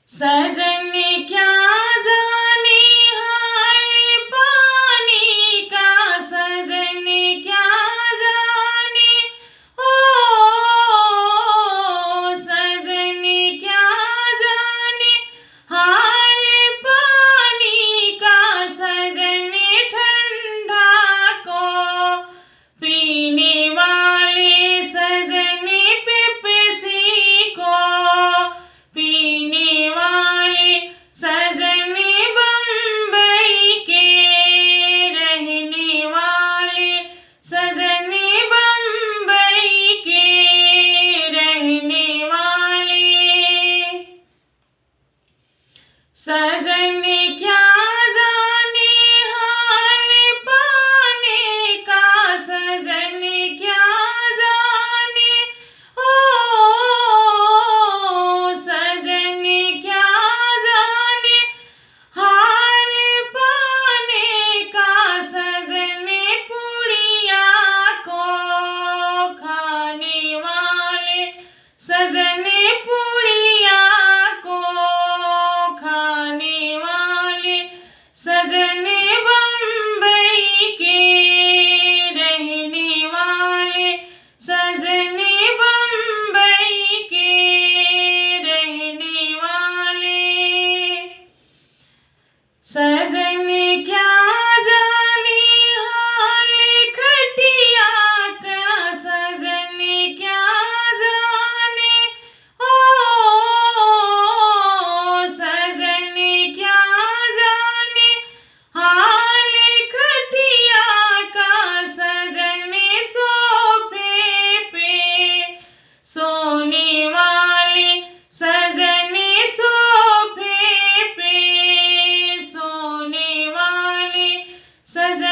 सजन क्या जाने हाल पानी का, सजन क्या जाने ओ सजन क्या जाने हाल पानी का, सजन ठंडा को पीने वाले, सजन पेप्सी को पीने वाले, सजन बम्बई के रहने वाले, सजन बम्बई के रहने वाले। सजन क्या जाने हाल पाने का, सजन क्या जाने ओ सजन क्या जाने हाल पाने का, सजन पुड़िया को खाने वाले, सजन पुड़िया को खाने वाले, सजन बम्बई के रहने वाले, सजन बम्बई के रहने वाले। सजन क्या जाने हाल खटिया का, सजन क्या जाने ओ सजन क्या जाने हाल खटिया का, सजन सोफे पे सोने वाले, सजन सोफे पे सोने वाले, सजन